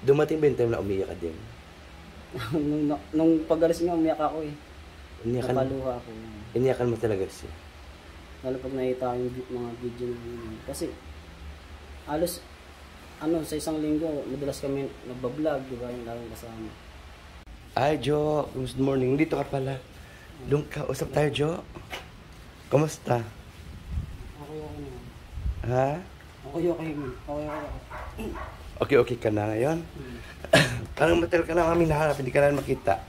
Dumating ba yung time na umiyak ka din? nung pag-alis niya, umiyak ako eh. Iniyakan, Napaluha ako. iniyakan mo talaga siya. Lalo pag nakita ko yung mga video na yun. Kasi, halos, sa isang linggo, madalas kami nagbablog, di ba, yung laging kasama. Ay, Jo, good morning. Dito ka pala. Doon ka, usap tayo, Jo. Kumusta? Okay na. Ha? Okay man. Okay ka na ngayon? Parang matagal ka na namin nahanap, hindi ka namin makita.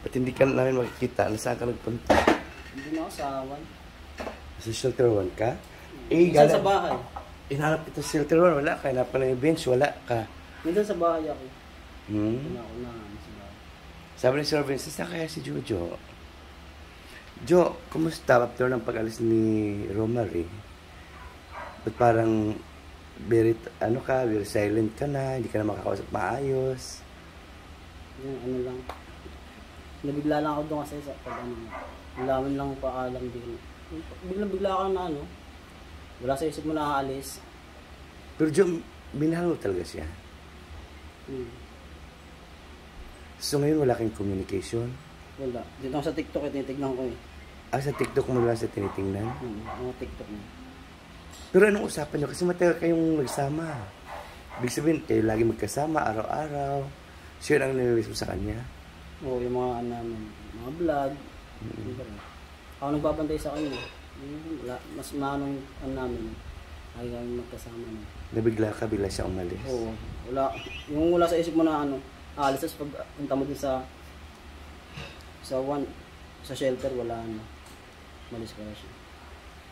Ba't hindi ka namin makikita? Nasaan ka nagpunta? Hindi na ako sa awan. Sa shelter 1 ka? Minsan sa bahay. Hinahanap kita sa shelter 1, wala ka. Hinahanap ka na yung bench, wala ka. Minsan sa bahay ako. Hmm? Ako na sa bahay. Sabi ni Sir Vince, saan kaya si Jojo? Jo, kumusta after ng pag-alis ni Romary? Ba't parang very silent ka na, hindi ka na makakausap maayos? Yung lang. Nabigla lang ako doon kasi sa pag nalaman lang paalam din. Bigla ka na wala sa isip mo na aalis. Pero Jo, minahal mo talaga siya. So ngayon wala kang communication? Wala. Dito ako sa TikTok, tinitignan ko eh. Sa TikTok mo lang sa tinitingnan? Mga TikTok mo. Pero anong usapan nyo? Kasi matagal kayong nagsama. Ibig sabihin, kayo lagi magkasama, araw-araw. Siya ang nililist mo sa kanya? Oo, yung mga mga vlog. Ako nagbabantay sa kanya. Mas manong namin. Lagi kami magkasama na. Nabigla ka, bigla siya umalis? Oo. Wala. Yung wala sa isip mo na alis, tapos pag punta mo din sa shelter, wala malis ka na siya.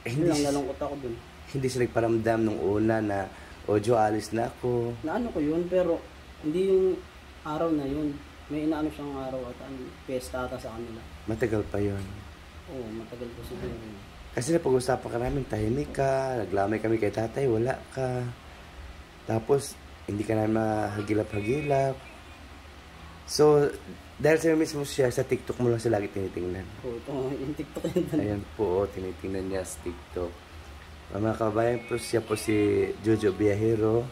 Hindi lang nalungkot ako dun. Hindi siya nagparamdam nung una na, Jo, alis na ako. Ko yun, pero hindi yung araw na yun. May inaano siyang araw at piyesta ata sa kanila. Matagal pa yun. Oo, matagal po siguro. Kasi napag-usapan ka namin, tahimik ka, naglamay kami kay tatay, wala ka. Tapos, hindi ka na mahagilap-hagilap. So, dahil sa mismo siya, sa TikTok mo lang siya lagi tinitingnan. Oo, ito yung TikTok yun. Ayan po, tinitingnan niya sa TikTok. Mga kabayan po, siya po si Jojo Biyahero,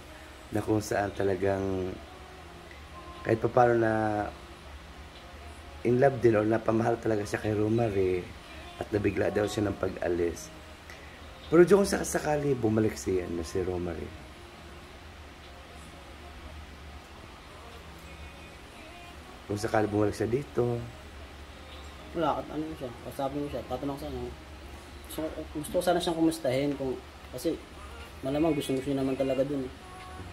na kung saan talagang kahit pa paano na in love din o napamahal talaga siya kay Romary at nabigla daw siya ng pag-alis. Pero kung sakali bumalik si Romary. Kung sakali bumalik siya dito. Wala, siya. Sabi mo siya, tatanong sa So, gusto ko sana siyang kumustahin kasi malamang gusto niya naman talaga dun.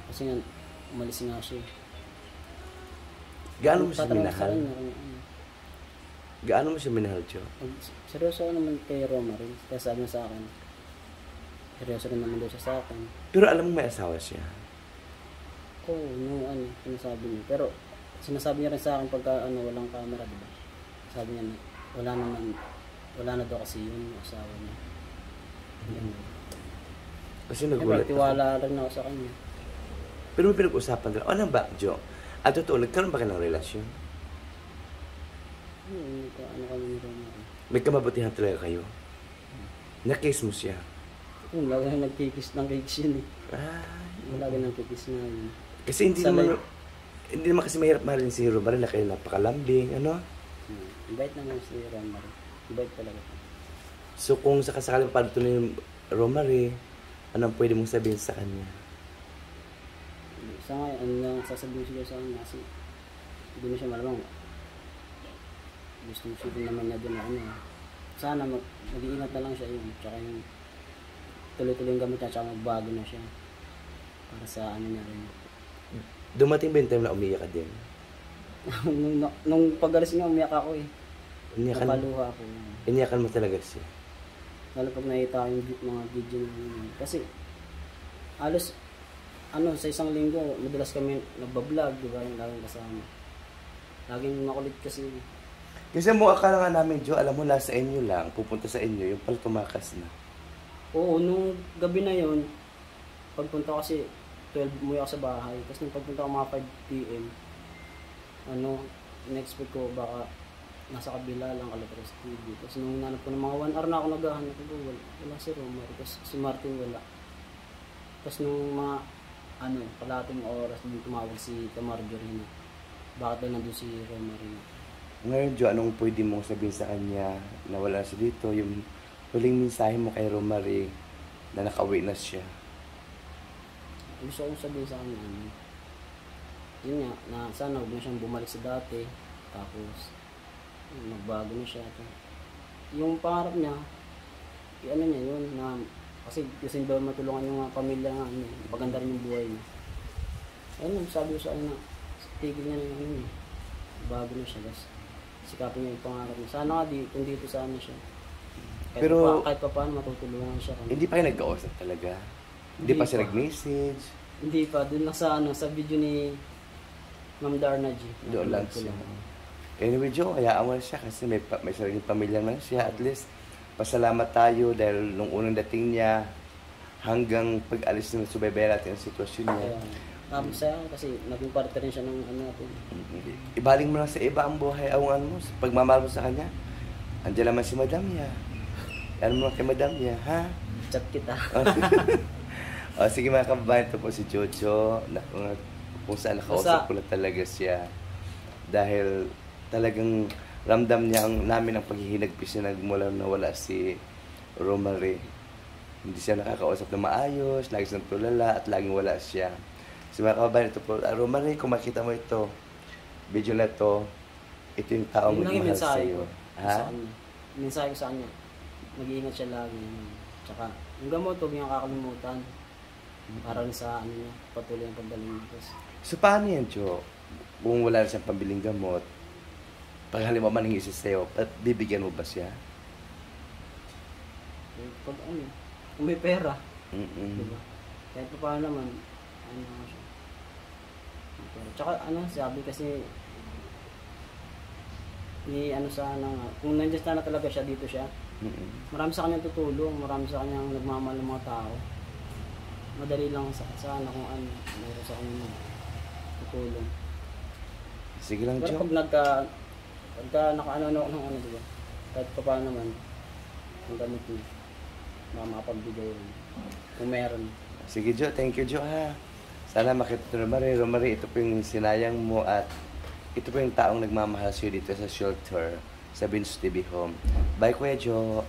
Kasi nga, umalis nga siya. Gaano mo siya minahal? Gaano mo siya minahal, Jo? Seryoso ako naman kay Romary. Kaya sabi niya sa akin, seryoso rin naman daw siya sa akin. Pero alam mo may asawa siya? Oo, sinasabi niya. Pero sinasabi niya rin sa akin pagka walang camera, diba? Sabi niya, wala na daw kasi yung asawa niya. Kasi nagulat ako. Tiwala rin ako sa kanya. Pero may pinag-usapan ka. Ano ba, Jo? At totoo, nagkaroon ba kayo ng relasyon? Kami ni Romary. May kamabutihan talaga kayo? Na-kiss mo siya? Lagi na nagkikis ng kikis yun eh. Lagi nang kikis na yun. Kasi hindi naman kasi mahirap mahalin si Romary na kayo napakalambing, Bait naman si Romary. Bait talaga. So kung sakasakaling palito na yung Romary, anong pwede mong sabihin sa kanya? Sa ngayon, sasabihin siya sa kanya kasi hindi na siya malamang. Gusto din naman niya din sana mag-iingat na lang siya yun. Tsaka yung tuloy-tuloy yung gamit niya, tsaka magbago na siya. Para sa niya rin. Dumating ba yung time na umiyak ka din? nung pag-alis niya, umiyak ako eh. Napaluha ako. Iniyakan mo talaga siya? Lalo pag nakita ko yung mga video na yun. Kasi, halos, sa isang linggo, madalas kami nagbablog, di ba, yung laging kasama. Laging makulit kasi. Kasi mo akala nga namin, Jo, alam mo, nasa inyo lang, pupunta sa inyo, yung pala tumakas na. Oo, nung gabi na yun, pagpunta kasi 12, umuwi ako sa bahay. Tapos nung pagpunta ko mga 5 PM, in-expect ko baka nasa kabila lang Kalapros TV. Tapos nung hinanap ko ng mga 1 hour na ako naghahanap ko, wala si Romary. Tapos si Martin wala. Tapos nung mga kalating oras din tumawag si Marjorie. Bakit daw nandun si Romarino? Ngayon, Jo, anong pwede mong sabihin sa kanya na wala siya dito? Yung huling mensahe mo kay Romary na nakauwi na siya. Gusto kong sabihin sa kanya, yun nga, na sana huwag na siyang bumalik sa dati. Tapos, magbago na siya. Yung pangarap niya, ano niya yun, na kasi gusto niya matulungan yung mga pamilya nga, paganda rin yung buhay niya. Ayun, sabi ko sa kanya, tigil niya na yung bago na siya. Tapos, sikapin niya yung pangarap niya. Sana nga, kung dito sana siya. Kahit pa paano matutulungan siya. Hindi pa kayo nagkausap talaga? Hindi pa siya nag-message? Hindi pa. Doon lang sa video ni Ma'am Darna G. Doon lang siya. Anyway, Jo, hayaan mo na siya kasi may sariling pamilya man siya. At least, pasalamat tayo dahil nung unang dating niya hanggang pag-alis ng subaybay natin ang sitwasyon niya. Masaya kasi naging parte rin siya ng natin. Ibaling mo lang sa iba ang buhay, awangan mo, sa pagmamahal mo sa kanya. Andiyan naman si Madam niya. Ano mo kay Madam niya, ha? Chat kita. Sige mga kababayan, ito po si Jojo. Kung saan nakausap ko na talaga siya. Dahil talagang ramdam niya namin ang paghihinagpis niya nagmula na wala si Romary. Hindi siya nakakausap na maayos, lagi siyang tulala at laging wala siya. So mga kababayan, ito po, Romary, kung makita mo ito, video na to, ito yung taong magmahal sa iyo. Ha? Mensahe ko sa kanya, mag-iingat siya lagi. Tsaka, yung gamot, huwag niyang kakalimutan. Para rin sa niya, patuloy ang pagdaling niya. So paano yan, Jo? Kung wala na siyang pambiling gamot, pag halimbawa maningin siya sa'yo, bibigyan mo ba siya? Pag kung may pera, diba? Kahit pa paano naman, siya. Tsaka sabi kasi, kung nandiyan sana talaga siya, dito siya, marami sa kanyang tutulong, marami sa kanyang nagmamahal ng mga tao. Madali lang sana kung meron sa kanya tutulong. Sige lang, pero Jo. pagka nakaano diba? Kahit pa paano naman, ang gamit niya, makapagbigay yun. Kung meron. Sige, Jo. Thank you, Jo, ha. Sana makita ito Romary. Romary, ito po yung sinayang mo at ito po yung taong nagmamahal sa'yo dito sa shelter sa Vince TV Home. Bye, Kuya Jo.